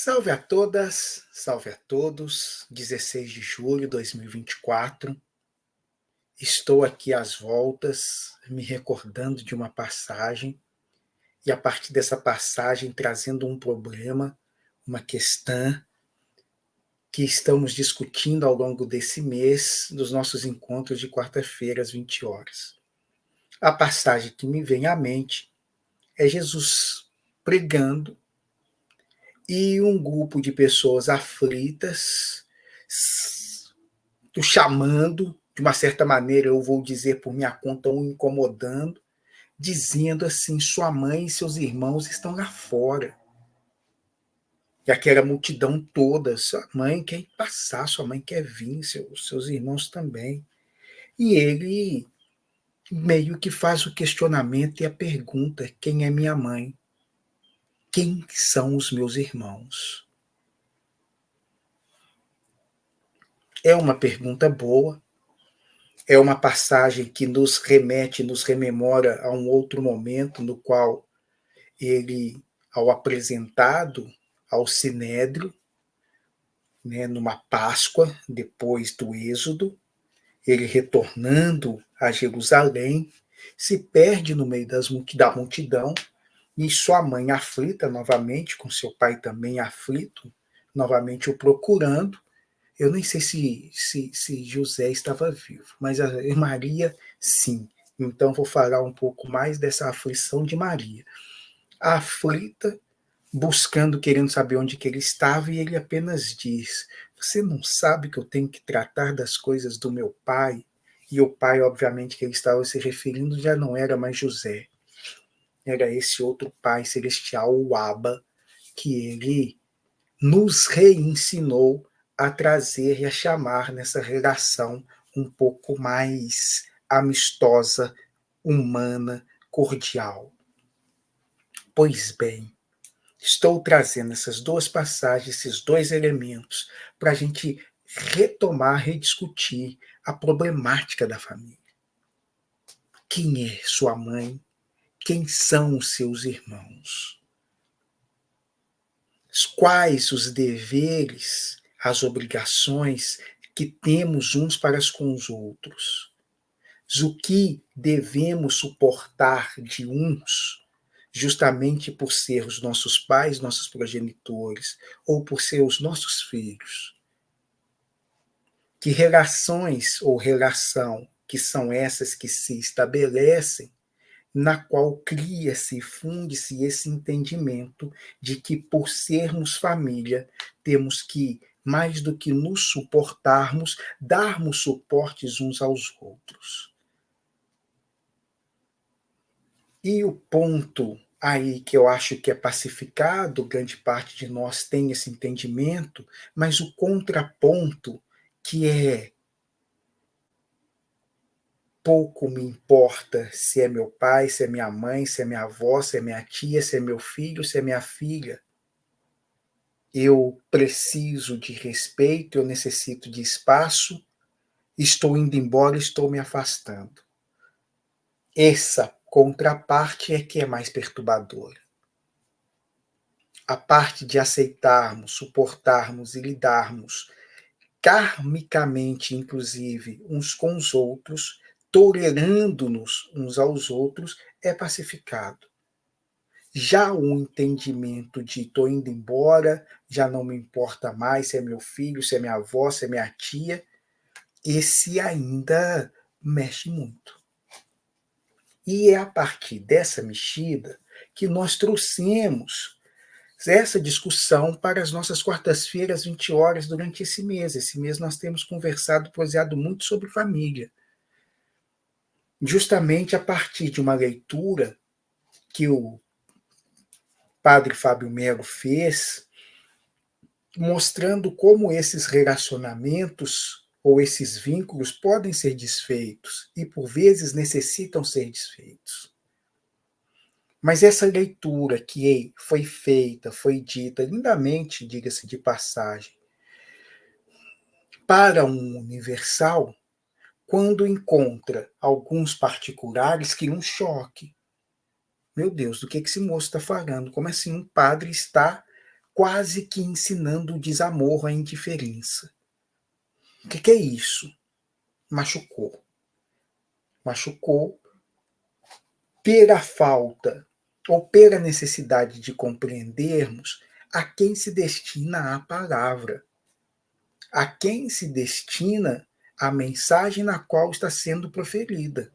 Salve a todas, salve a todos. 16 de julho de 2024. Estou aqui às voltas, me recordando de uma passagem, e a partir dessa passagem trazendo um problema, uma questão que estamos discutindo ao longo desse mês, dos nossos encontros de quarta-feira às 20 horas. A passagem que me vem à mente é Jesus pregando e um grupo de pessoas aflitas o chamando, de uma certa maneira, eu vou dizer por minha conta, o incomodando, dizendo assim: sua mãe e seus irmãos estão lá fora. E aquela multidão toda: sua mãe quer passar, sua mãe quer vir, seus irmãos também. E ele meio que faz o questionamento e a pergunta: quem é minha mãe? Quem são os meus irmãos? É uma pergunta boa, é uma passagem que nos remete, nos rememora a um outro momento no qual ele, ao apresentado ao Sinédrio, né, numa Páscoa, depois do Êxodo, ele retornando a Jerusalém, se perde no meio da multidão, e sua mãe aflita novamente, com seu pai também aflito, novamente o procurando. Eu nem sei se José estava vivo, mas a Maria, sim. Então vou falar um pouco mais dessa aflição de Maria. Aflita, buscando, querendo saber onde que ele estava, e ele apenas diz: você não sabe que eu tenho que tratar das coisas do meu pai? E o pai, obviamente, que ele estava se referindo, já não era mais José. Era esse outro pai celestial, o Abba, que ele nos reensinou a trazer e a chamar nessa relação um pouco mais amistosa, humana, cordial. Pois bem, estou trazendo essas duas passagens, esses dois elementos, para a gente retomar, rediscutir a problemática da família. Quem é sua mãe? Quem são os seus irmãos? Quais os deveres, as obrigações que temos uns para com os outros? O que devemos suportar de uns, justamente por ser os nossos pais, nossos progenitores, ou por ser os nossos filhos? Que relações ou relação que são essas que se estabelecem, na qual cria-se e funde-se esse entendimento de que, por sermos família, temos que, mais do que nos suportarmos, darmos suportes uns aos outros. E o ponto aí que eu acho que é pacificado, grande parte de nós tem esse entendimento, mas o contraponto, que é: pouco me importa se é meu pai, se é minha mãe, se é minha avó, se é minha tia, se é meu filho, se é minha filha. Eu preciso de respeito, eu necessito de espaço, estou indo embora, estou me afastando. Essa contraparte é que é mais perturbadora. A parte de aceitarmos, suportarmos e lidarmos karmicamente, inclusive, uns com os outros, tolerando-nos uns aos outros, é pacificado. Já o entendimento de estou indo embora, já não me importa mais se é meu filho, se é minha avó, se é minha tia, esse ainda mexe muito. E é a partir dessa mexida que nós trouxemos essa discussão para as nossas quartas-feiras, 20 horas, durante esse mês. Esse mês nós temos conversado, proseado muito sobre família. Justamente a partir de uma leitura que o padre Fábio Melo fez, mostrando como esses relacionamentos ou esses vínculos podem ser desfeitos e, por vezes, necessitam ser desfeitos. Mas essa leitura que foi feita, foi dita lindamente, diga-se de passagem, para um universal, quando encontra alguns particulares, que um choque. Meu Deus, do que esse moço está falando? Como assim um padre está quase que ensinando o desamor, a indiferença. O que é isso? Machucou. Machucou pela falta ou pela necessidade de compreendermos a quem se destina a palavra, a quem se destina a mensagem na qual está sendo proferida.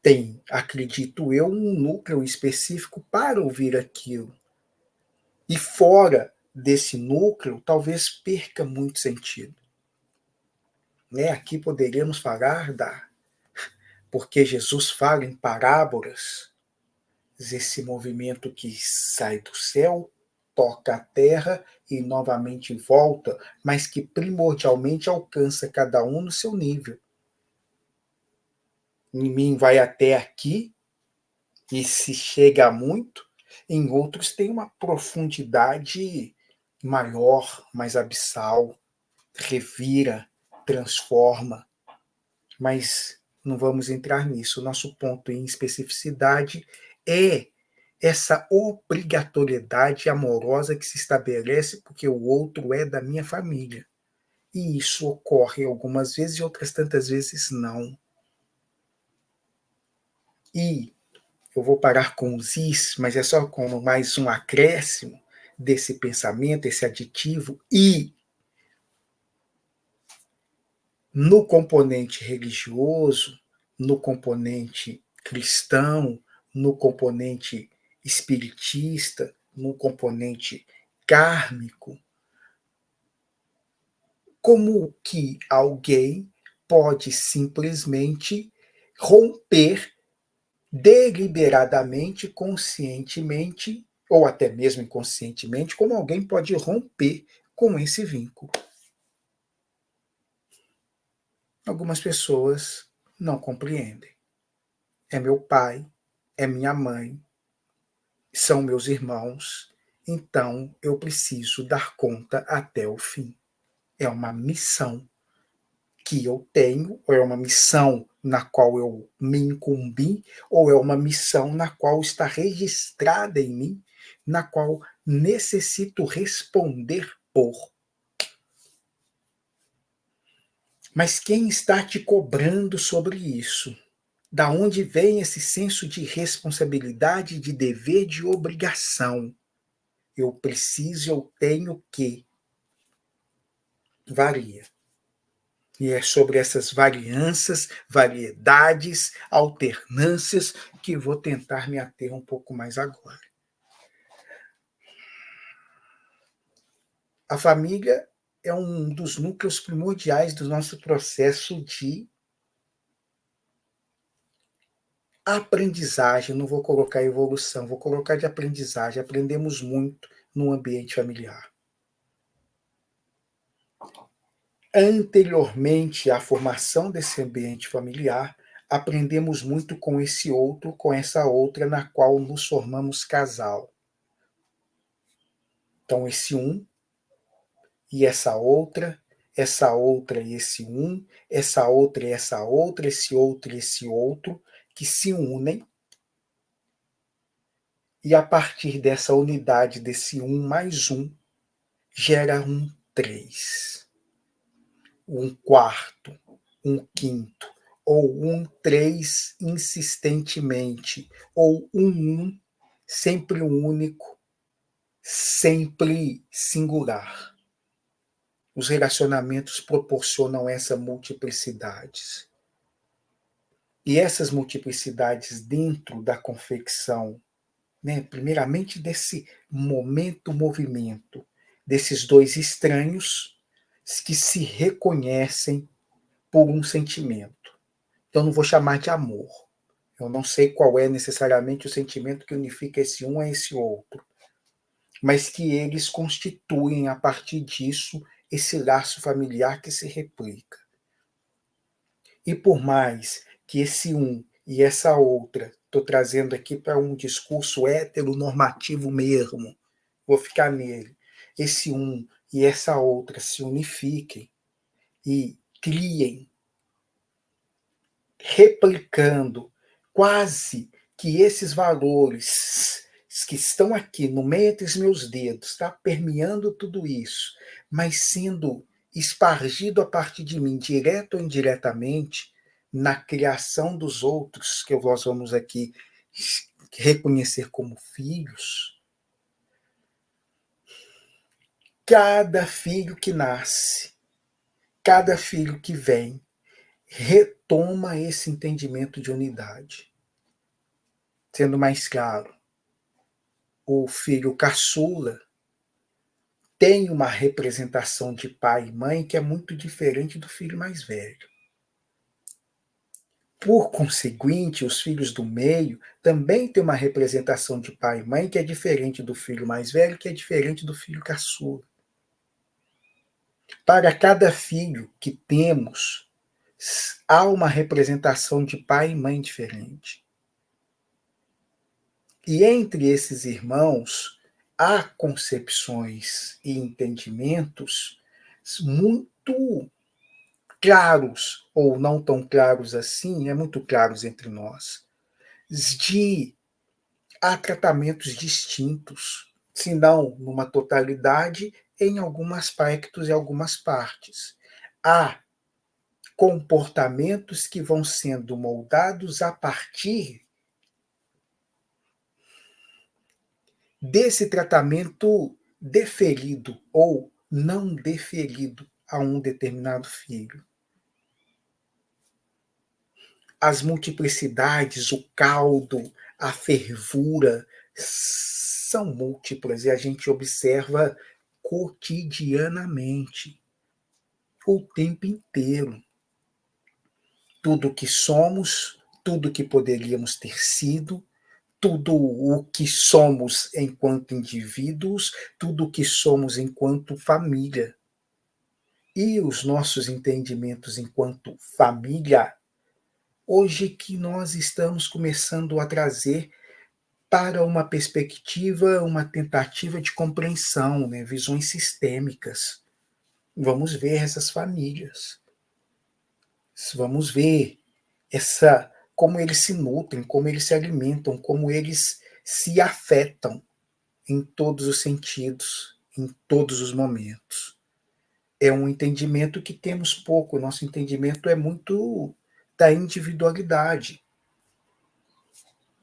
Tem, acredito eu, um núcleo específico para ouvir aquilo. E fora desse núcleo, talvez perca muito sentido. Aqui poderíamos falar porque Jesus fala em parábolas, esse movimento que sai do céu, toca a terra e novamente volta, mas que primordialmente alcança cada um no seu nível. Em mim vai até aqui e se chega a muito, em outros tem uma profundidade maior, mais abissal, revira, transforma, mas não vamos entrar nisso. O nosso ponto em especificidade é essa obrigatoriedade amorosa que se estabelece porque o outro é da minha família. E isso ocorre algumas vezes e outras tantas vezes não. E eu vou parar com os is, mas é só como mais um acréscimo desse pensamento, esse aditivo, e no componente religioso, no componente cristão, no componente espiritista, no componente kármico, como que alguém pode simplesmente romper deliberadamente, conscientemente, ou até mesmo inconscientemente, como alguém pode romper com esse vínculo? Algumas pessoas não compreendem. É meu pai, é minha mãe, são meus irmãos, então eu preciso dar conta até o fim. É uma missão que eu tenho, ou é uma missão na qual eu me incumbi, ou é uma missão na qual está registrada em mim, na qual necessito responder por. Mas quem está te cobrando sobre isso? Da onde vem esse senso de responsabilidade, de dever, de obrigação? Eu preciso, eu tenho que. Varia. E é sobre essas varianças, variedades, alternâncias que vou tentar me ater um pouco mais agora. A família é um dos núcleos primordiais do nosso processo de aprendizagem. Não vou colocar evolução, vou colocar de aprendizagem. Aprendemos muito no ambiente familiar. Anteriormente à formação desse ambiente familiar, aprendemos muito com esse outro, com essa outra na qual nos formamos casal. Então, esse um e essa outra e esse um, essa outra e essa outra, esse outro e esse outro, que se unem, e a partir dessa unidade, desse um mais um, gera um três, um quarto, um quinto, ou um três insistentemente, ou um sempre único, sempre singular. Os relacionamentos proporcionam essa multiplicidades. E essas multiplicidades dentro da confecção, primeiramente desse movimento, desses dois estranhos que se reconhecem por um sentimento. Então, não vou chamar de amor. Eu não sei qual é necessariamente o sentimento que unifica esse um a esse outro, mas que eles constituem, a partir disso, esse laço familiar que se replica. E por mais que esse um e essa outra, estou trazendo aqui para um discurso heteronormativo mesmo, vou ficar nele, esse um e essa outra se unifiquem e criem, replicando quase que esses valores que estão aqui no meio entre os meus dedos, está permeando tudo isso, mas sendo espargido a partir de mim, direto ou indiretamente, na criação dos outros, que nós vamos aqui reconhecer como filhos. Cada filho que nasce, cada filho que vem, retoma esse entendimento de unidade. Sendo mais claro, o filho caçula tem uma representação de pai e mãe que é muito diferente do filho mais velho. Por conseguinte, os filhos do meio também têm uma representação de pai e mãe que é diferente do filho mais velho, que é diferente do filho caçula. Para cada filho que temos, há uma representação de pai e mãe diferente. E entre esses irmãos, há concepções e entendimentos muito claros, ou não tão claros assim, muito claros entre nós, há tratamentos distintos, se não numa totalidade, em alguns aspectos e algumas partes. Há comportamentos que vão sendo moldados a partir desse tratamento deferido ou não deferido a um determinado filho. As multiplicidades, o caldo, a fervura são múltiplas e a gente observa cotidianamente, o tempo inteiro. Tudo que somos, tudo que poderíamos ter sido, tudo o que somos enquanto indivíduos, tudo o que somos enquanto família. E os nossos entendimentos enquanto família, hoje que nós estamos começando a trazer para uma perspectiva, uma tentativa de compreensão, né? Visões sistêmicas. Vamos ver essas famílias. Vamos ver como eles se nutrem, como eles se alimentam, como eles se afetam em todos os sentidos, em todos os momentos. É um entendimento que temos pouco, nosso entendimento é muito da individualidade.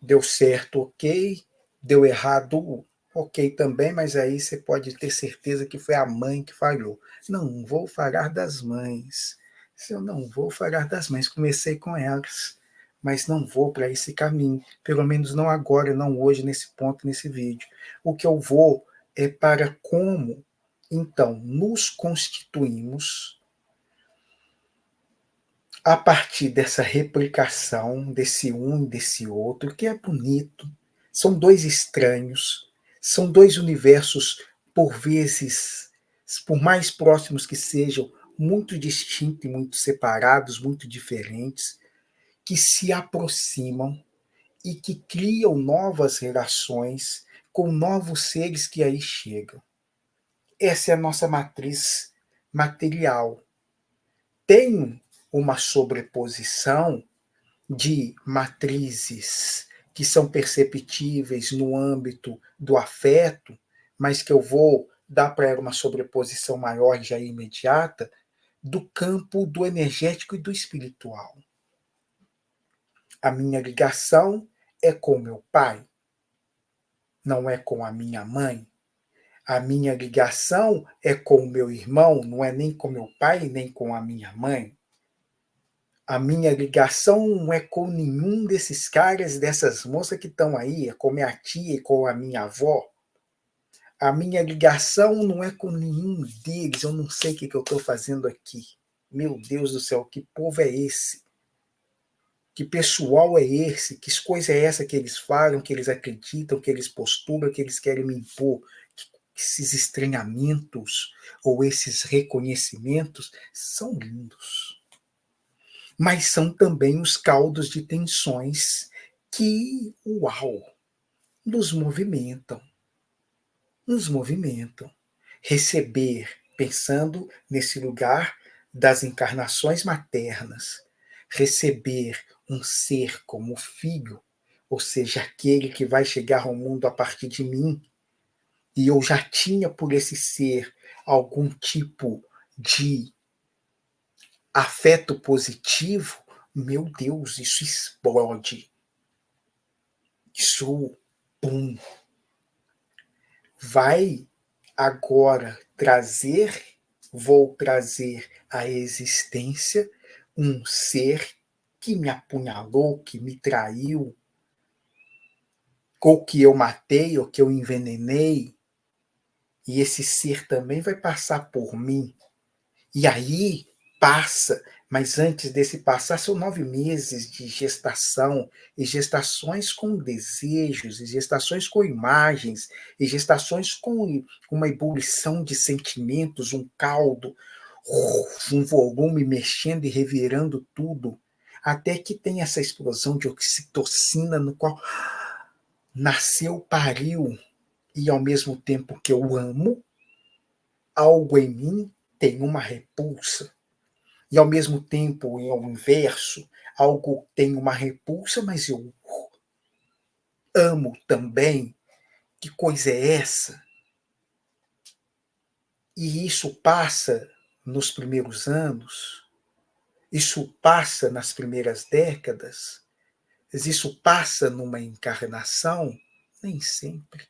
Deu certo, ok, deu errado, ok também, mas aí você pode ter certeza que foi a mãe que falhou. Não vou falar das mães. Se eu não vou falar das mães, comecei com elas, mas não vou para esse caminho, pelo menos não agora, não hoje, nesse ponto, nesse vídeo. O que eu vou é para como, então, nos constituímos a partir dessa replicação, desse um e desse outro, que é bonito. São dois estranhos, são dois universos, por vezes, por mais próximos que sejam, muito distintos e muito separados, muito diferentes, que se aproximam e que criam novas relações com novos seres que aí chegam. Essa é a nossa matriz material. Tem uma sobreposição de matrizes que são perceptíveis no âmbito do afeto, mas que eu vou dar para ela uma sobreposição maior já imediata, do campo do energético e do espiritual. A minha ligação é com meu pai, não é com a minha mãe. A minha ligação é com o meu irmão, não é nem com meu pai, nem com a minha mãe. A minha ligação não é com nenhum desses caras, dessas moças que estão aí, é com minha tia e com a minha avó. A minha ligação não é com nenhum deles, eu não sei o que eu estou fazendo aqui. Meu Deus do céu, que povo é esse? Que pessoal é esse? Que coisa é essa que eles falam, que eles acreditam, que eles postulam, que eles querem me impor? Esses estranhamentos ou esses reconhecimentos são lindos. Mas são também os caldos de tensões que, uau, nos movimentam. Nos movimentam. Receber, pensando nesse lugar das encarnações maternas, receber um ser como filho, ou seja, aquele que vai chegar ao mundo a partir de mim, e eu já tinha por esse ser algum tipo de afeto positivo, meu Deus, isso explode. Isso, pum, vai agora vou trazer à existência um ser que me apunhalou, que me traiu, ou que eu matei, ou que eu envenenei, e esse ser também vai passar por mim. E aí passa, mas antes desse passar são 9 meses de gestação, e gestações com desejos, e gestações com imagens, e gestações com uma ebulição de sentimentos, um caldo, um volume mexendo e revirando tudo, até que tem essa explosão de oxitocina no qual nasceu, pariu, e ao mesmo tempo que eu amo, algo em mim tem uma repulsa. E ao mesmo tempo, ao inverso, algo tem uma repulsa, mas eu amo também. Que coisa é essa? E isso passa nos primeiros anos, isso passa nas primeiras décadas, isso passa numa encarnação? Nem sempre.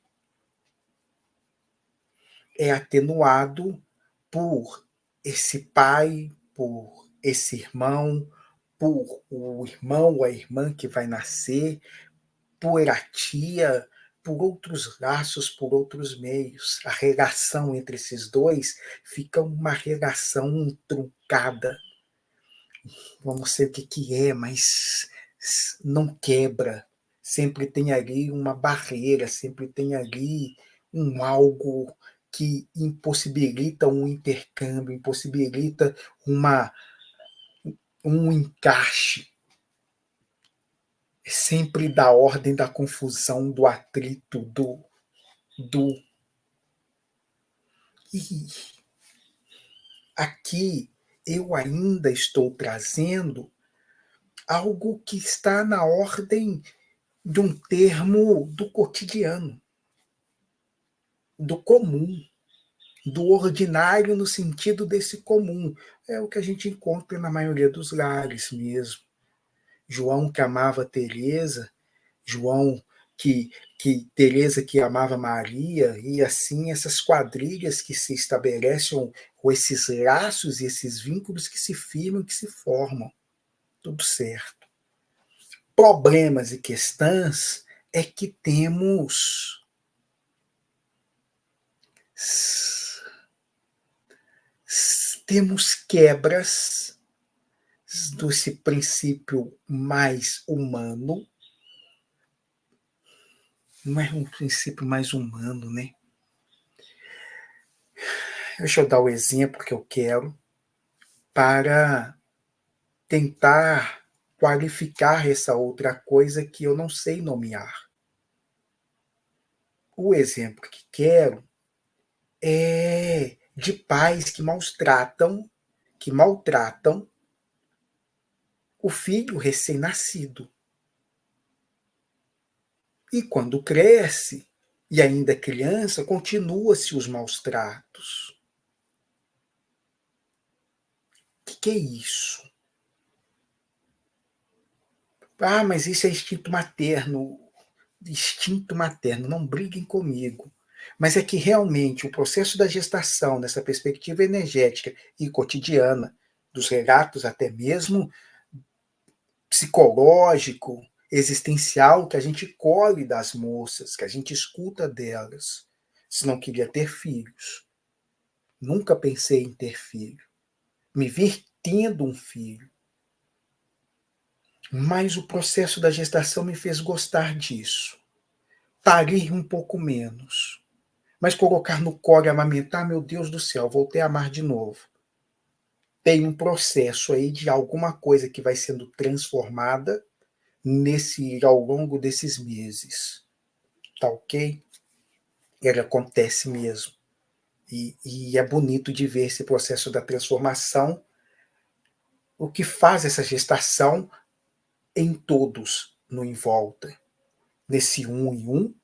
É atenuado por esse pai, por esse irmão, por o irmão ou a irmã que vai nascer, por a tia, por outros laços, por outros meios. A relação entre esses dois fica uma relação truncada. Eu não sei o que é, mas não quebra. Sempre tem ali uma barreira, sempre tem ali um algo que impossibilita um intercâmbio, impossibilita uma, um encaixe. É sempre da ordem da confusão, do atrito, do. E aqui eu ainda estou trazendo algo que está na ordem de um termo do cotidiano, do comum, do ordinário no sentido desse comum. É o que a gente encontra na maioria dos lares mesmo. João que amava Teresa, João que Teresa que amava Maria, e assim essas quadrilhas que se estabelecem, ou esses laços e esses vínculos que se firmam, que se formam. Tudo certo. Problemas e questões é que temos quebras desse princípio mais humano. Não é um princípio mais humano, né? Deixa eu dar o exemplo que eu quero para tentar qualificar essa outra coisa que eu não sei nomear. O exemplo que quero é de pais que maltratam o filho recém-nascido. E quando cresce, e ainda criança, continua-se os maus tratos. O que é isso? Ah, mas isso é instinto materno. Instinto materno, não briguem comigo. Mas é que realmente o processo da gestação, nessa perspectiva energética e cotidiana, dos relatos até mesmo psicológico, existencial, que a gente colhe das moças, que a gente escuta delas. Se não queria ter filhos. Nunca pensei em ter filho. Me vir tendo um filho. Mas o processo da gestação me fez gostar disso. Parir um pouco menos. Mas colocar no colo e amamentar, meu Deus do céu, voltei a amar de novo. Tem um processo aí de alguma coisa que vai sendo transformada ao longo desses meses. Tá ok? Ele acontece mesmo. E é bonito de ver esse processo da transformação, o que faz essa gestação em todos no em volta. nesse um e um,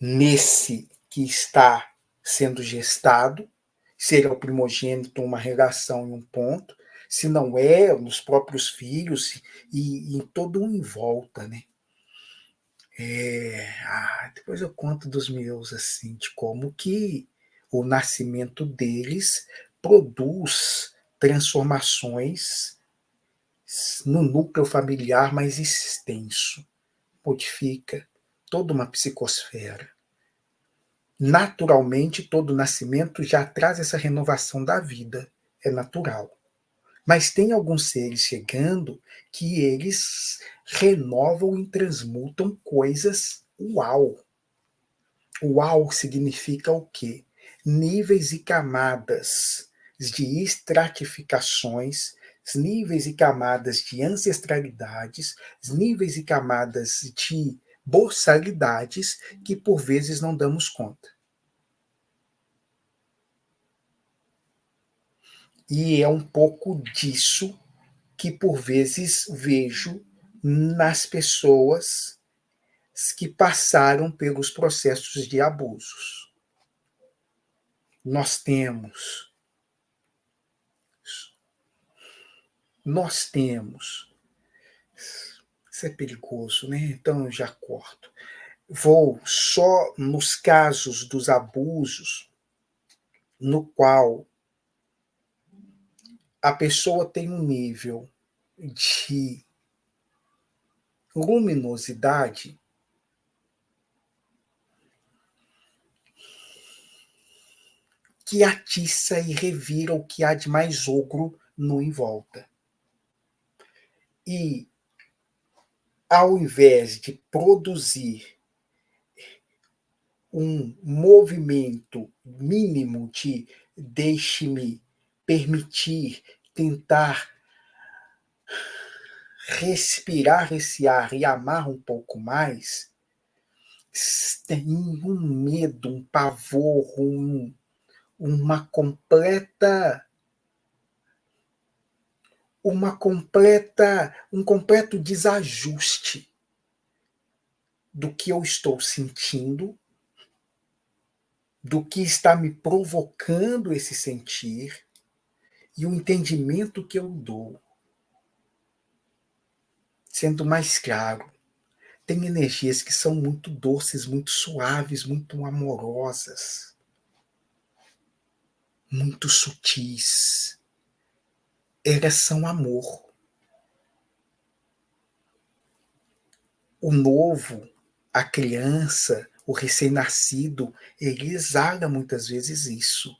nesse que está sendo gestado, se ele é o primogênito, uma relação e um ponto, se não é, nos próprios filhos e em todo um em volta, né? Depois eu conto dos meus, assim, de como que o nascimento deles produz transformações no núcleo familiar mais extenso, modifica toda uma psicosfera. Naturalmente, todo nascimento já traz essa renovação da vida, é natural. Mas tem alguns seres chegando que eles renovam e transmutam coisas uau. Uau significa o quê? Níveis e camadas de estratificações, níveis e camadas de ancestralidades, níveis e camadas de borsalidades que por vezes não damos conta. E é um pouco disso que por vezes vejo nas pessoas que passaram pelos processos de abusos. Nós temos isso é perigoso, né? Então eu já corto. Vou só nos casos dos abusos, no qual a pessoa tem um nível de luminosidade que atiça e revira o que há de mais ogro no em volta. E, ao invés de produzir um movimento mínimo de deixe-me permitir, tentar respirar esse ar e amar um pouco mais, tem um medo, um pavor, um completo desajuste do que eu estou sentindo, do que está me provocando esse sentir e o entendimento que eu dou. Sendo mais claro, tem energias que são muito doces, muito suaves, muito amorosas, muito sutis. Elas são amor. O novo, a criança, o recém-nascido, ele exala muitas vezes isso.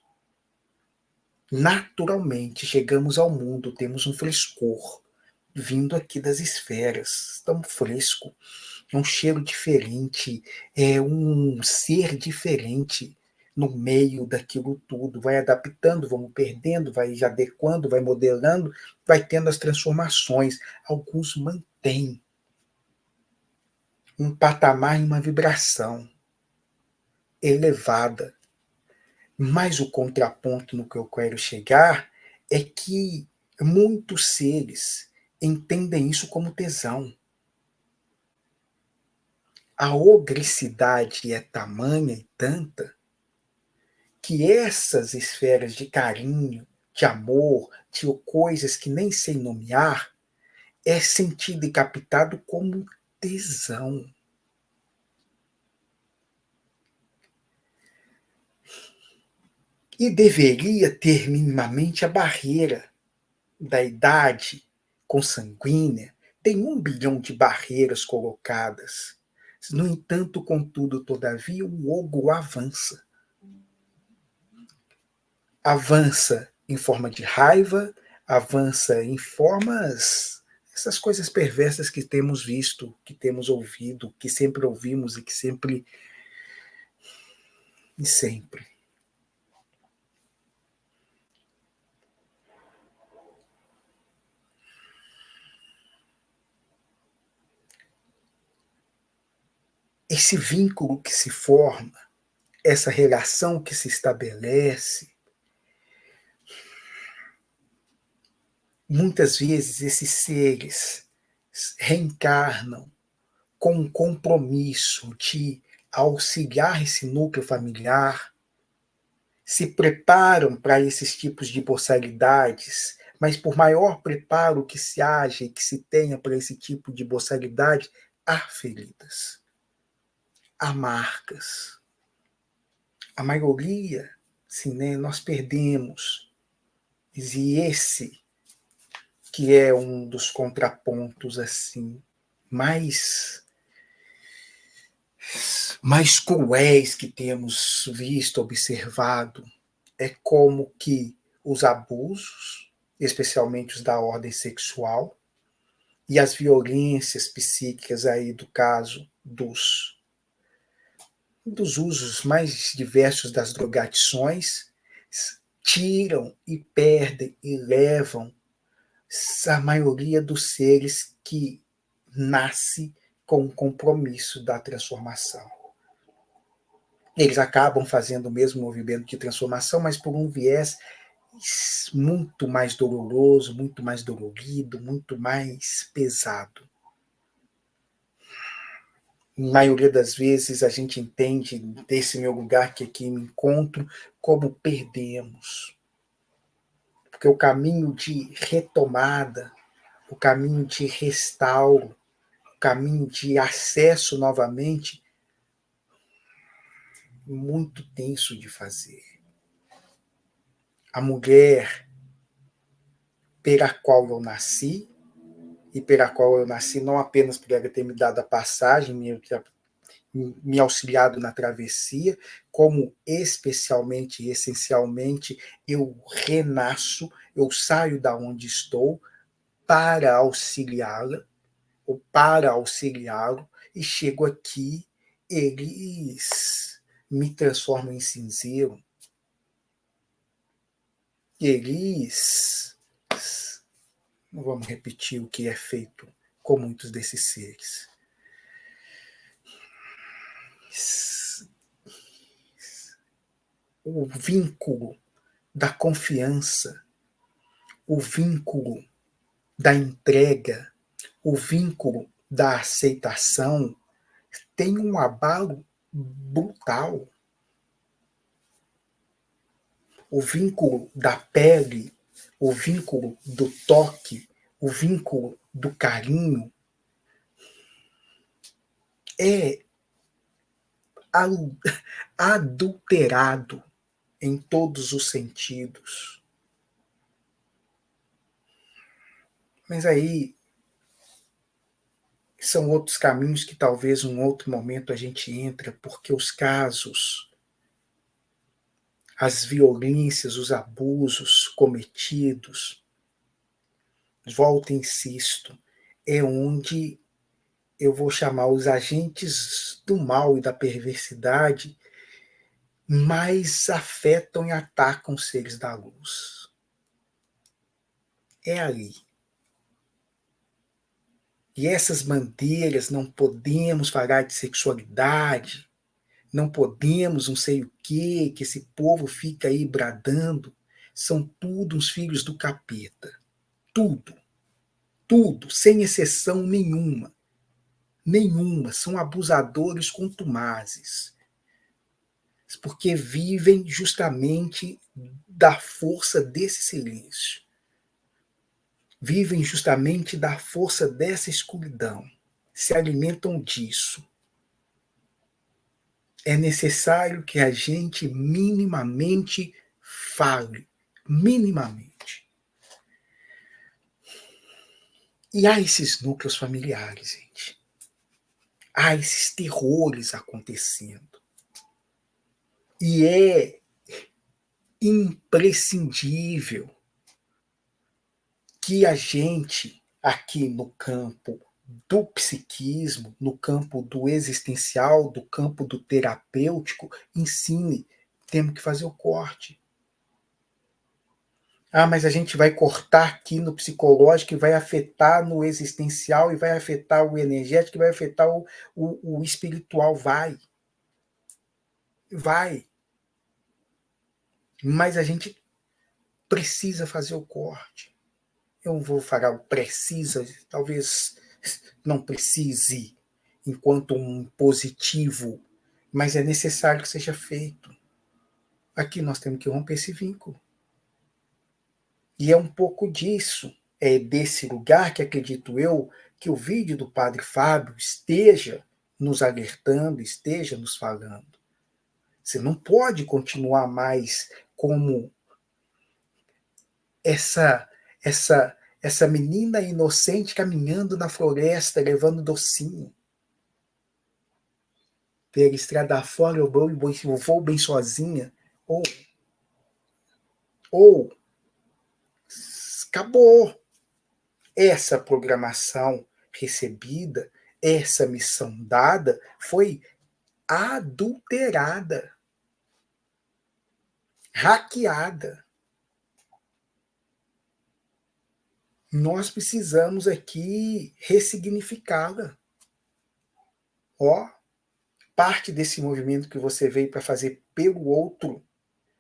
Naturalmente, chegamos ao mundo, temos um frescor vindo aqui das esferas. Estamos fresco, é um cheiro diferente, é um ser diferente no meio daquilo tudo. Vai adaptando, vamos perdendo, vai adequando, vai modelando, vai tendo as transformações. Alguns mantêm um patamar e uma vibração elevada. Mas o contraponto no que eu quero chegar é que muitos seres entendem isso como tesão. A ogricidade é tamanha e tanta que essas esferas de carinho, de amor, de coisas que nem sei nomear, é sentido e captado como tesão. E deveria ter minimamente a barreira da idade consanguínea. Tem 1 bilhão de barreiras colocadas. No entanto, contudo, todavia, o ogro avança. Avança em forma de raiva, avança em formas, essas coisas perversas que temos visto, que temos ouvido, que sempre ouvimos e que sempre e sempre. Esse vínculo que se forma, essa relação que se estabelece, muitas vezes esses seres reencarnam com um compromisso de auxiliar esse núcleo familiar, se preparam para esses tipos de boçalidades, mas por maior preparo que se haja e que se tenha para esse tipo de boçalidade, há feridas, há marcas. A maioria, sim, né, nós perdemos. E esse que é um dos contrapontos assim mais cruéis que temos visto, observado, é como que os abusos, especialmente os da ordem sexual, e as violências psíquicas aí do caso dos usos mais diversos das drogadições, tiram e perdem e levam a maioria dos seres que nasce com o compromisso da transformação. Eles acabam fazendo o mesmo movimento de transformação, mas por um viés muito mais doloroso, muito mais dolorido, muito mais pesado. Na maioria das vezes a gente entende desse meu lugar que aqui me encontro como perdemos. Porque o caminho de retomada, o caminho de restauro, o caminho de acesso novamente, muito tenso de fazer. A mulher pela qual eu nasci, e pela qual eu nasci não apenas por ela ter me dado a passagem, me auxiliado na travessia, como especialmente e essencialmente eu renasço, eu saio da onde estou para auxiliá-la, ou para auxiliá-lo, e chego aqui, eles me transformam em cinzeiro, eles, não vamos repetir o que é feito com muitos desses seres. O vínculo da confiança, o vínculo da entrega, o vínculo da aceitação tem um abalo brutal. O vínculo da pele, o vínculo do toque, o vínculo do carinho é adulterado em todos os sentidos. Mas aí são outros caminhos que talvez um outro momento a gente entra, porque os casos, as violências, os abusos cometidos, volto e insisto, é onde eu vou chamar os agentes do mal e da perversidade mais afetam e atacam os seres da luz. É ali. E essas bandeiras, não podemos falar de sexualidade, não podemos não sei o que esse povo fica aí bradando, são tudo uns filhos do capeta. Tudo. Tudo, sem exceção nenhuma. Nenhuma. São abusadores contumazes. Porque vivem justamente da força desse silêncio. Vivem justamente da força dessa escuridão. Se alimentam disso. É necessário que a gente minimamente fale. Minimamente. E há esses núcleos familiares, gente. Há esses terrores acontecendo. E é imprescindível que a gente, aqui no campo do psiquismo, no campo do existencial, do campo do terapêutico, ensine. Temos que fazer o corte. Ah, mas a gente vai cortar aqui no psicológico e vai afetar no existencial e vai afetar o energético e vai afetar o espiritual. Vai. Vai. Mas a gente precisa fazer o corte. Eu vou falar o precisa, talvez não precise enquanto um positivo, mas é necessário que seja feito. Aqui nós temos que romper esse vínculo. E é um pouco disso, é desse lugar que acredito eu que o vídeo do Padre Fábio esteja nos alertando, esteja nos falando. Você não pode continuar mais como essa menina inocente caminhando na floresta, levando docinho. Pela estrada fora, eu vou bem sozinha. Ou acabou. Essa programação recebida, essa missão dada, foi adulterada, hackeada. Nós precisamos aqui ressignificá-la. Ó, parte desse movimento que você veio para fazer pelo outro,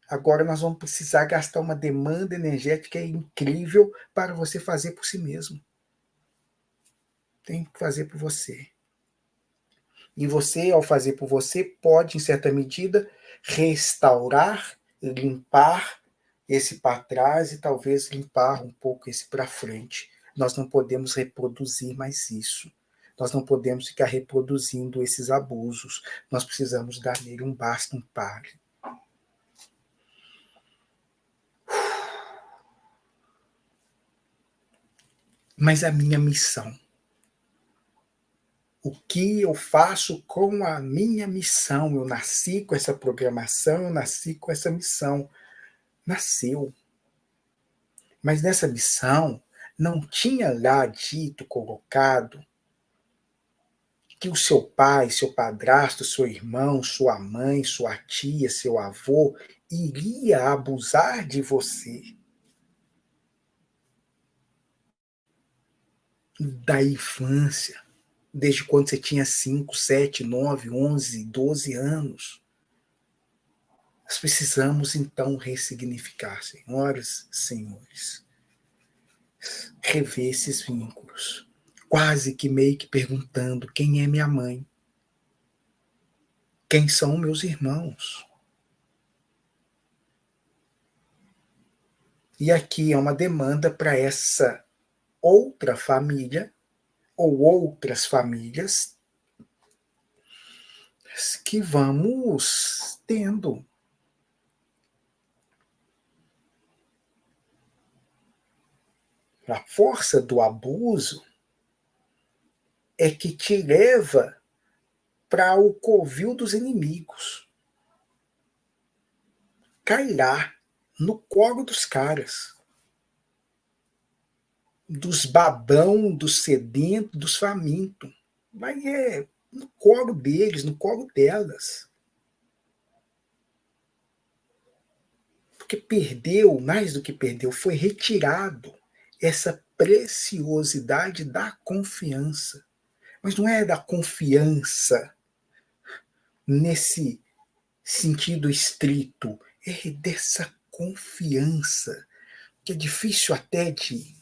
agora nós vamos precisar gastar uma demanda energética incrível para você fazer por si mesmo. Tem que fazer por você. E você, ao fazer por você, pode, em certa medida, restaurar, limpar esse para trás e talvez limpar um pouco esse para frente. Nós não podemos reproduzir mais isso. Nós não podemos ficar reproduzindo esses abusos. Nós precisamos dar nele um basta, um pare. Mas a minha missão, o que eu faço com a minha missão? Eu nasci com essa programação, eu nasci com essa missão. Nasceu. Mas nessa missão, não tinha lá dito, colocado, que o seu pai, seu padrasto, seu irmão, sua mãe, sua tia, seu avô, iria abusar de você da infância, desde quando você tinha 5, 7, 9, 11, 12 anos. Nós precisamos, então, ressignificar, senhoras e senhores, rever esses vínculos. Quase que meio que perguntando quem é minha mãe, quem são meus irmãos. E aqui é uma demanda para essa outra família ou outras famílias que vamos tendo. A força do abuso é que te leva para o covil dos inimigos. Cai lá, no colo dos caras. Dos babão, dos sedentos, dos famintos. Mas é no colo deles, no colo delas. Porque perdeu, mais do que perdeu, foi retirado essa preciosidade da confiança. Mas não é da confiança nesse sentido estrito, é dessa confiança, que é difícil até de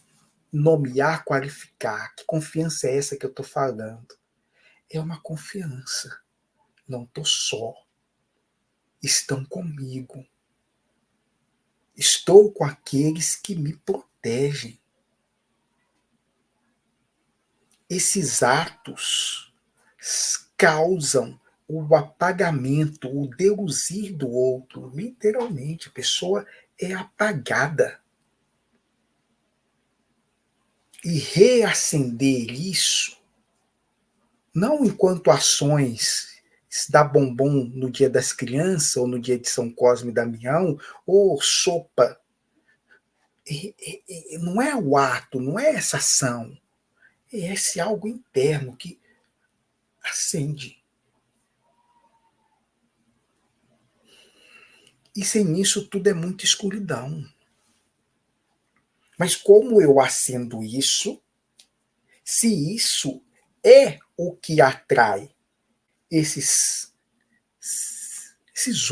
nomear, qualificar. Que confiança é essa que eu estou falando? É uma confiança. Não estou só. Estão comigo. Estou com aqueles que me protegem. Esses atos causam o apagamento, o deluzir do outro. Literalmente, a pessoa é apagada. E reacender isso, não enquanto ações, dar bombom no dia das crianças, ou no dia de São Cosme e Damião, ou sopa. Não é o ato, não é essa ação. É esse algo interno que acende. E sem isso tudo é muita escuridão. Mas como eu acendo isso, se isso é o que atrai esses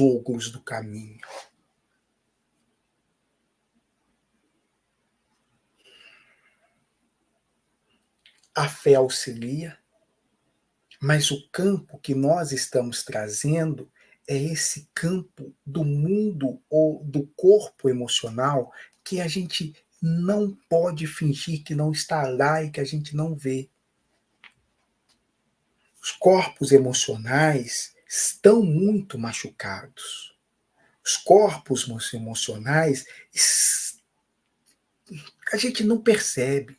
ogros do caminho? A fé auxilia, Mas o campo que nós estamos trazendo é esse campo do mundo ou do corpo emocional que a gente não pode fingir que não está lá e que a gente não vê. Os corpos emocionais estão muito machucados. Os corpos emocionais, a gente não percebe,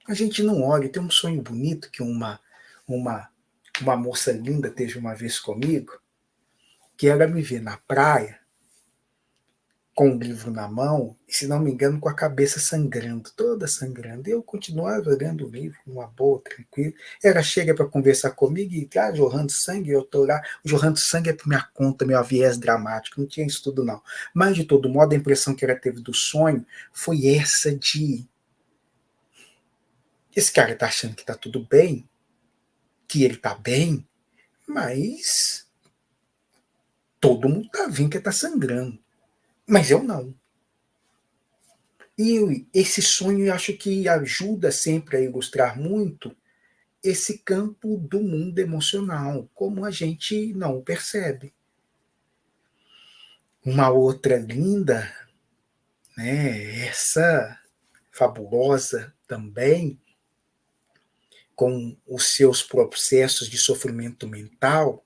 a gente não olha. Tem um sonho bonito que uma, uma moça linda teve uma vez comigo, que ela me vê na praia, com um livro na mão, e se não me engano, com a cabeça sangrando, toda sangrando. Eu continuava olhando o livro, numa boa, tranquilo. Ela chega para conversar comigo e jorrando sangue, eu estou lá. Jorrando sangue é por minha conta, meu viés dramático, não tinha isso tudo, não. Mas, de todo modo, a impressão que ela teve do sonho foi essa de: esse cara está achando que está tudo bem, que ele está bem, mas todo mundo está vendo que ele está sangrando. Mas eu não. E esse sonho eu acho que ajuda sempre a ilustrar muito esse campo do mundo emocional, como a gente não percebe. Uma outra linda, né, essa fabulosa também, com os seus processos de sofrimento mental,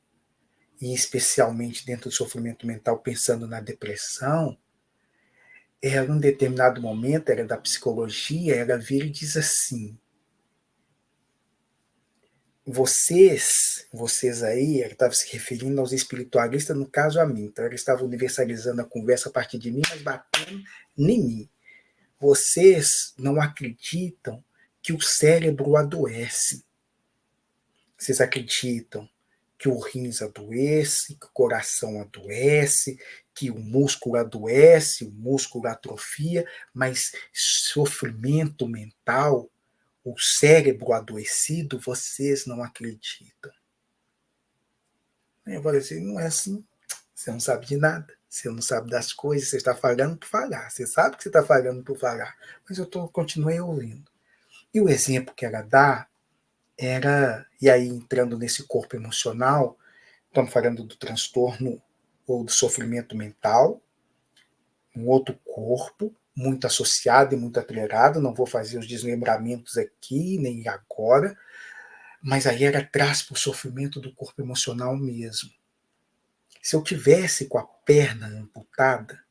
e especialmente dentro do sofrimento mental, pensando na depressão, ela, em um determinado momento, era da psicologia, ela vira e diz assim: vocês aí, ele estava se referindo aos espiritualistas, no caso a mim, então ele estava universalizando a conversa a partir de mim, mas batendo em mim. Vocês não acreditam que o cérebro adoece. Vocês acreditam que o rins adoece, que o coração adoece, que o músculo adoece, o músculo atrofia, mas sofrimento mental, o cérebro adoecido, vocês não acreditam. Eu falei assim: não é assim. Você não sabe de nada. Você não sabe das coisas. Você está falando por falar. Você sabe que você está falando por falar. Mas continuei ouvindo. E o exemplo que ela dá era, e aí entrando nesse corpo emocional, estamos falando do transtorno ou do sofrimento mental, um outro corpo, muito associado e muito atrelado. Não vou fazer os deslembramentos aqui, nem agora, mas aí ela traz para o sofrimento do corpo emocional mesmo. Se eu tivesse com a perna amputada,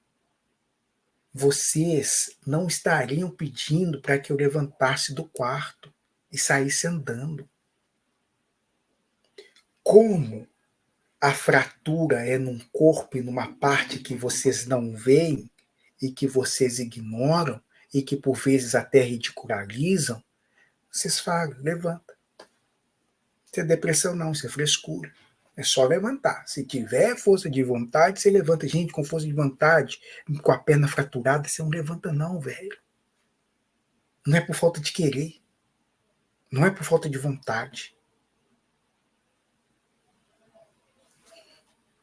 vocês não estariam pedindo para que eu levantasse do quarto e saísse andando. Como a fratura é num corpo e numa parte que vocês não veem e que vocês ignoram e que por vezes até ridicularizam, vocês falam: levanta. Isso é depressão não, isso é frescura. É só levantar. Se tiver força de vontade, você levanta. Gente, com força de vontade, com a perna fraturada, você não levanta não, velho. Não é por falta de querer. Não é por falta de vontade.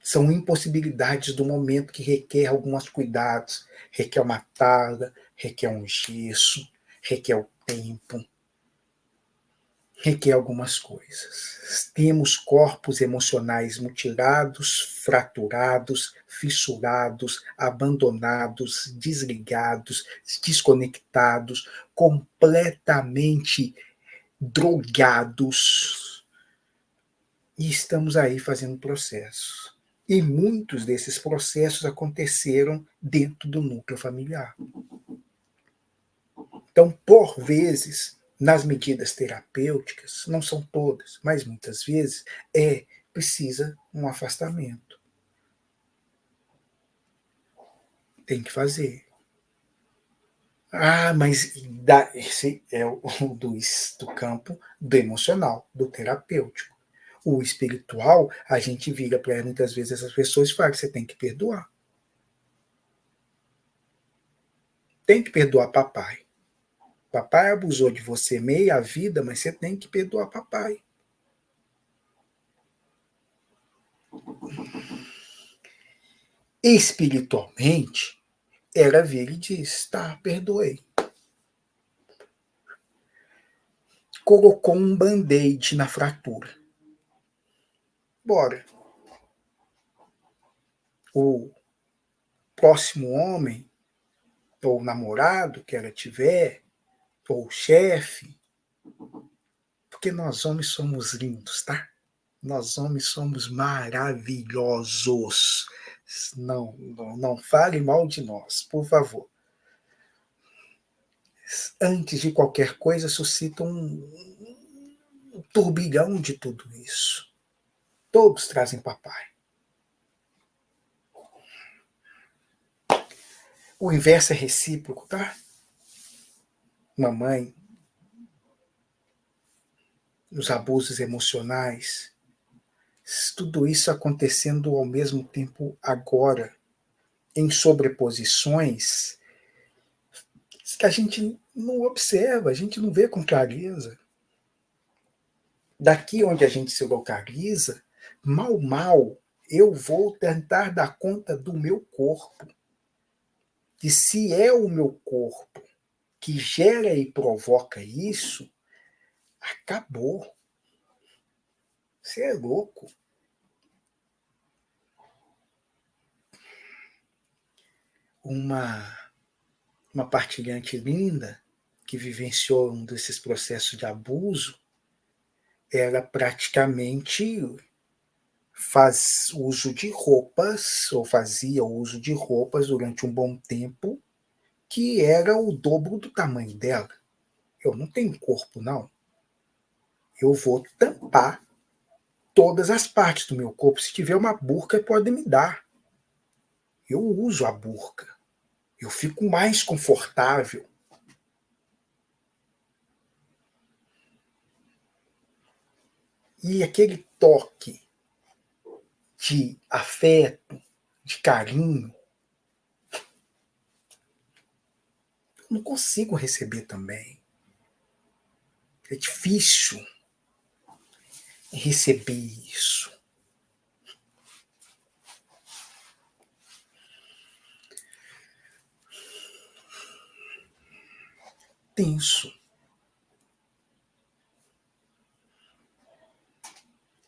São impossibilidades do momento que requer alguns cuidados. Requer uma tala, requer um gesso, requer o tempo, requer algumas coisas. Temos corpos emocionais mutilados, fraturados, fissurados, abandonados, desligados, desconectados, completamente drogados. E estamos aí fazendo processos. E muitos desses processos aconteceram dentro do núcleo familiar. Então, por vezes, nas medidas terapêuticas, não são todas, mas muitas vezes, precisa um afastamento. Tem que fazer. Mas esse é o do campo do emocional, do terapêutico. O espiritual, a gente vira para muitas vezes essas pessoas e fala que você tem que perdoar. Tem que perdoar papai. Papai abusou de você meia vida, mas você tem que perdoar papai. Espiritualmente, ela vira e diz: tá, perdoei. Colocou um band-aid na fratura. bora. O próximo homem, ou namorado que ela tiver, ou chefe, porque nós homens somos lindos, tá? Nós homens somos maravilhosos. Não fale mal de nós, por favor. Antes de qualquer coisa, suscita um turbilhão de tudo isso. Todos trazem papai. O inverso é recíproco, tá? Mamãe, os abusos emocionais, tudo isso acontecendo ao mesmo tempo agora, em sobreposições que a gente não observa, a gente não vê com clareza. Daqui onde a gente se localiza, mal, eu vou tentar dar conta do meu corpo. E se é o meu corpo que gera e provoca isso, acabou. Você é louco. Uma partilhante linda que vivenciou um desses processos de abuso, ela praticamente faz uso de roupas, ou fazia uso de roupas durante um bom tempo, que era o dobro do tamanho dela. Eu não tenho corpo, não. Eu vou tampar todas as partes do meu corpo. Se tiver uma burca, pode me dar. Eu uso a burca. Eu fico mais confortável. E aquele toque de afeto, de carinho, eu não consigo receber também. É difícil receber isso. Tenso.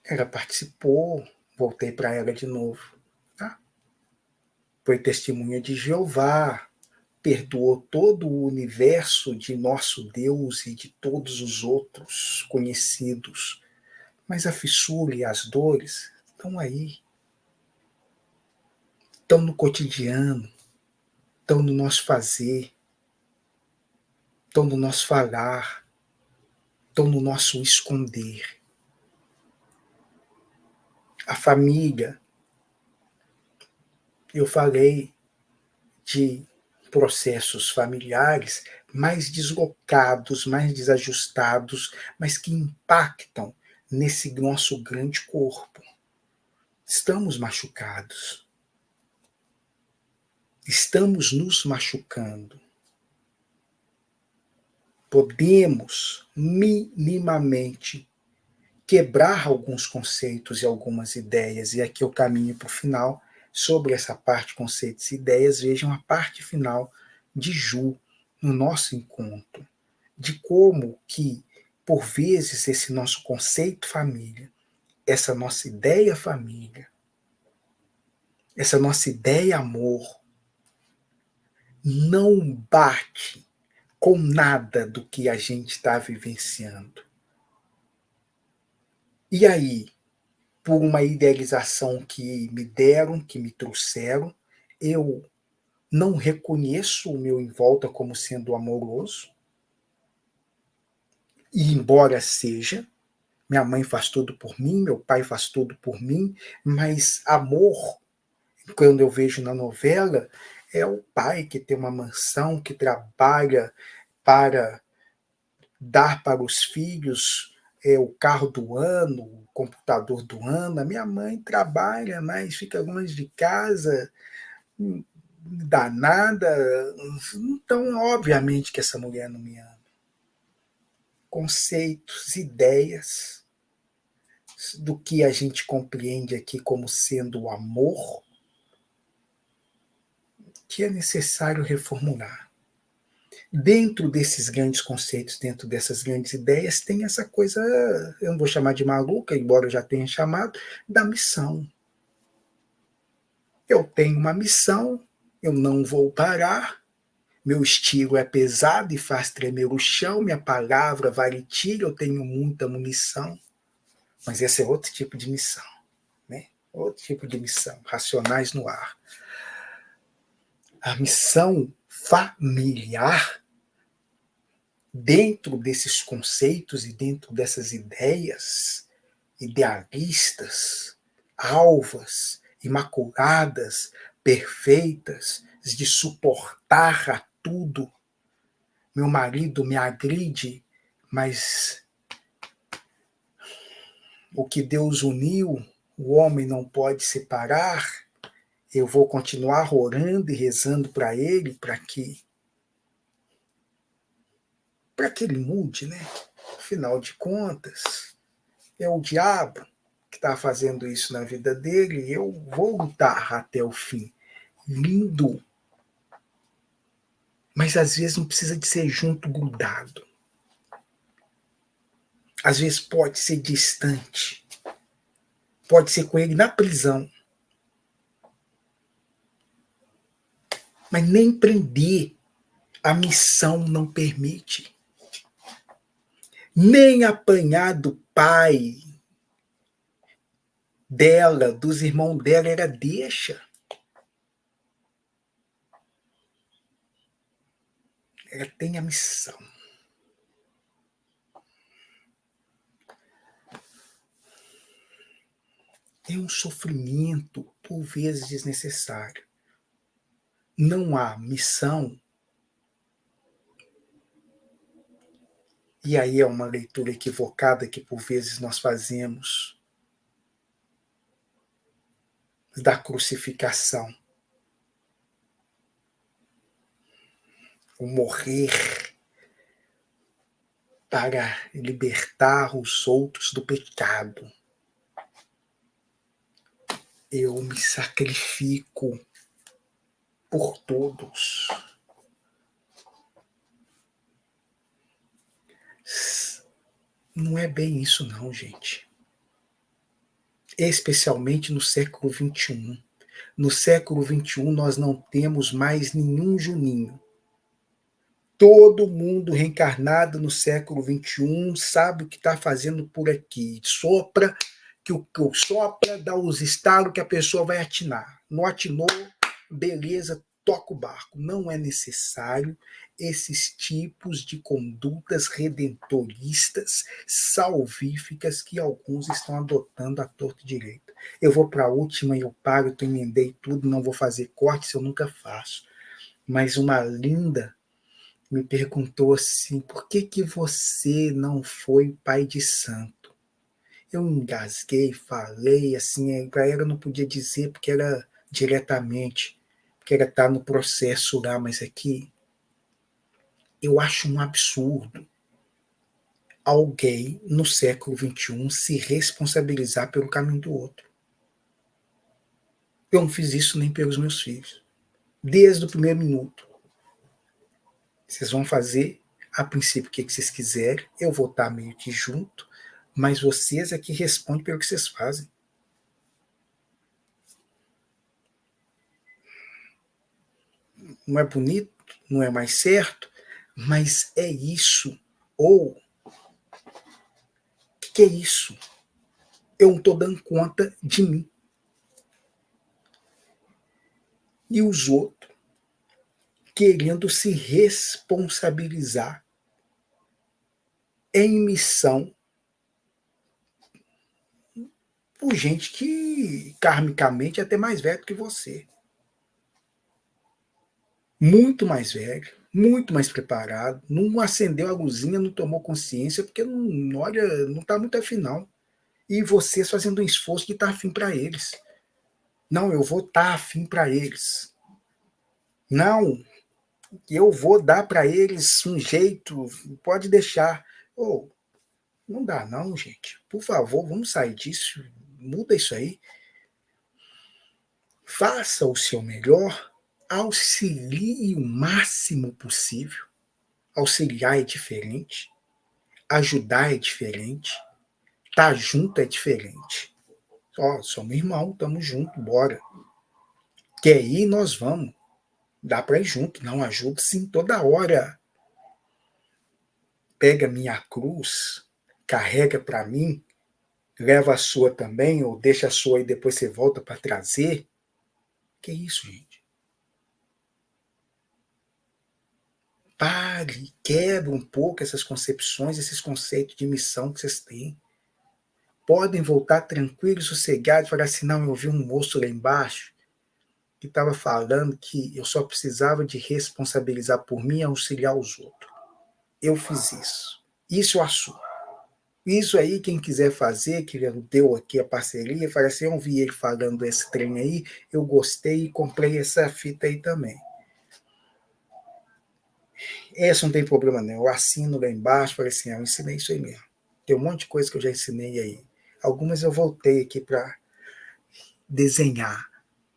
Ela participou, voltei para ela de novo. Tá? Foi testemunha de Jeová, perdoou todo o universo de nosso Deus e de todos os outros conhecidos. Mas a fissura e as dores estão aí. Estão no cotidiano, estão no nosso fazer, estão no nosso falar, estão no nosso esconder. A família, eu falei de processos familiares mais deslocados, mais desajustados, mas que impactam nesse nosso grande corpo. Estamos machucados. Estamos nos machucando. Podemos minimamente quebrar alguns conceitos e algumas ideias, e aqui eu caminho para o final sobre essa parte conceitos e ideias. Vejam a parte final de Ju no nosso encontro, de como que, por vezes, esse nosso conceito família, essa nossa ideia família, essa nossa ideia amor, não bate com nada do que a gente está vivenciando. E aí, por uma idealização que me deram, que me trouxeram, eu não reconheço o meu em volta como sendo amoroso, e embora seja, minha mãe faz tudo por mim, meu pai faz tudo por mim, mas amor, quando eu vejo na novela, é o pai que tem uma mansão, que trabalha para dar para os filhos o carro do ano, o computador do ano. A minha mãe trabalha, mas fica longe de casa, danada. Então, obviamente que essa mulher não me ama. Conceitos, ideias do que a gente compreende aqui como sendo o amor, que é necessário reformular. dentro desses grandes conceitos, dentro dessas grandes ideias, tem essa coisa, eu não vou chamar de maluca, embora eu já tenha chamado, da missão. Eu tenho uma missão, eu não vou parar, meu estilo é pesado e faz tremer o chão, minha palavra vale tiro, eu tenho muita munição. Mas esse é outro tipo de missão, né? Outro tipo de missão, Racionais no Ar. A missão familiar, dentro desses conceitos e dentro dessas ideias idealistas, alvas, imaculadas, perfeitas, de suportar a tudo. Meu marido me agride, mas o que Deus uniu, o homem não pode separar. Eu vou continuar orando e rezando para ele, para que ele mude, né? Afinal de contas, é o diabo que está fazendo isso na vida dele, e eu vou lutar até o fim. Lindo. Mas às vezes não precisa de ser junto, grudado. Às vezes pode ser distante. Pode ser com ele na prisão. Mas nem prender a missão não permite. Nem apanhar do pai dela, dos irmãos dela, era deixa. Ela tem a missão. É um sofrimento, por vezes, desnecessário. Não há missão. E aí é uma leitura equivocada que, por vezes, nós fazemos da crucificação. O morrer para libertar os outros do pecado. Eu me sacrifico por todos. Não é bem isso não, gente. Especialmente no século XXI. No século XXI nós não temos mais nenhum Juninho. Todo mundo reencarnado no século XXI sabe o que está fazendo por aqui. Sopra, que o sopra dá os estalos que a pessoa vai atinar. Não atinou, beleza, toca o barco. Não é necessário esses tipos de condutas redentoristas, salvíficas, que alguns estão adotando à torta e direita. Eu vou para a última e eu paro, eu emendei tudo, não vou fazer cortes, eu nunca faço. Mas uma linda me perguntou assim, por que você não foi pai de santo? Eu engasguei, falei, assim, para ela não podia dizer, porque era diretamente, porque ela está no processo lá, mas aqui eu acho um absurdo alguém no século XXI se responsabilizar pelo caminho do outro. Eu não fiz isso nem pelos meus filhos, desde o primeiro minuto. Vocês vão fazer, a princípio, o que vocês quiserem, eu vou estar meio que junto, mas vocês é que respondem pelo que vocês fazem. Não é bonito, não é mais certo, mas é isso. Ou, o que é isso? Eu não estou dando conta de mim. E os outros querendo se responsabilizar em missão por gente que, karmicamente, é até mais velho que você. Muito mais velho, muito mais preparado, não acendeu a luzinha, não tomou consciência, porque não, olha, não está muito afim, não. E vocês fazendo um esforço de estar afim para eles. Não, eu vou estar afim para eles. Não, eu vou dar para eles um jeito, pode deixar. Oh, não dá não, gente. Por favor, vamos sair disso, muda isso aí. Faça o seu melhor, auxilie o máximo possível. auxiliar é diferente, ajudar é diferente, estar junto é diferente. Ó, somos irmão, estamos juntos, bora. Quer ir, nós vamos. Dá para ir junto, não ajuda sim toda hora. Pega minha cruz, carrega para mim, leva a sua também, ou deixa a sua e depois você volta para trazer. Que isso, gente? Pare, quebra um pouco essas concepções, esses conceitos de missão que vocês têm. Podem voltar tranquilos, sossegados, e falar assim, não, eu vi um moço lá embaixo que estava falando que eu só precisava de responsabilizar por mim e auxiliar os outros. Eu fiz isso. Isso eu assumo. Isso aí, quem quiser fazer, que deu aqui a parceria, fala assim, eu vi ele falando esse trem aí, eu gostei e comprei essa fita aí também. Essa não tem problema não, eu assino lá embaixo, falei assim, eu ensinei isso aí mesmo. Tem um monte de coisa que eu já ensinei aí. Algumas eu voltei aqui para desenhar.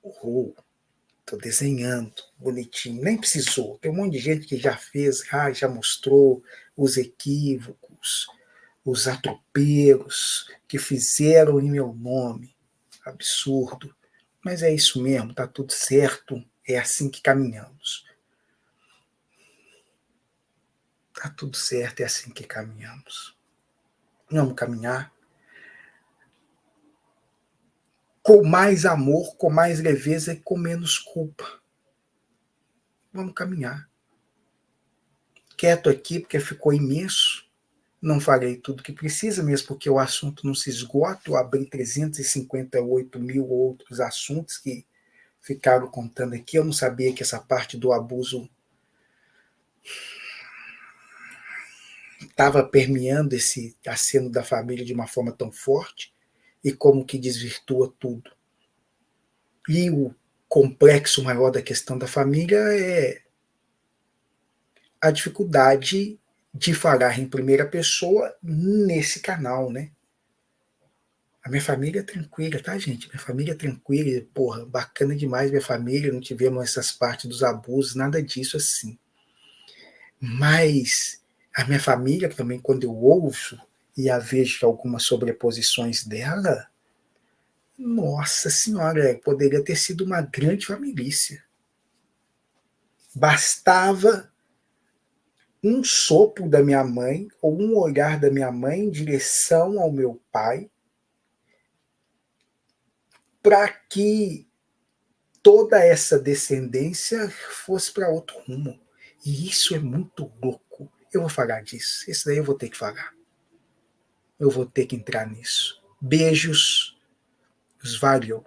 Estou desenhando, bonitinho. Nem precisou. Tem um monte de gente que já fez, já mostrou os equívocos, os atropelos que fizeram em meu nome. Absurdo. Mas é isso mesmo, tá tudo certo. É assim que caminhamos. Tá tudo certo, é assim que caminhamos. Vamos caminhar com mais amor, com mais leveza e com menos culpa. Vamos caminhar. Quieto aqui, porque ficou imenso. Não falei tudo que precisa, mesmo porque o assunto não se esgota. Eu abri 358 mil outros assuntos que ficaram contando aqui. Eu não sabia que essa parte do abuso estava permeando esse aceno da família de uma forma tão forte e como que desvirtua tudo. E o complexo maior da questão da família é a dificuldade de falar em primeira pessoa nesse canal, né? A minha família é tranquila, tá, gente? Minha família é tranquila, porra, bacana demais minha família, não tivemos essas partes dos abusos, nada disso assim. Mas a minha família também, quando eu ouço e a vejo algumas sobreposições dela, nossa senhora, poderia ter sido uma grande família. Bastava um sopro da minha mãe ou um olhar da minha mãe em direção ao meu pai para que toda essa descendência fosse para outro rumo. E isso é muito louco. Eu vou falar disso. Isso daí eu vou ter que falar. Eu vou ter que entrar nisso. Beijos. Os valeu.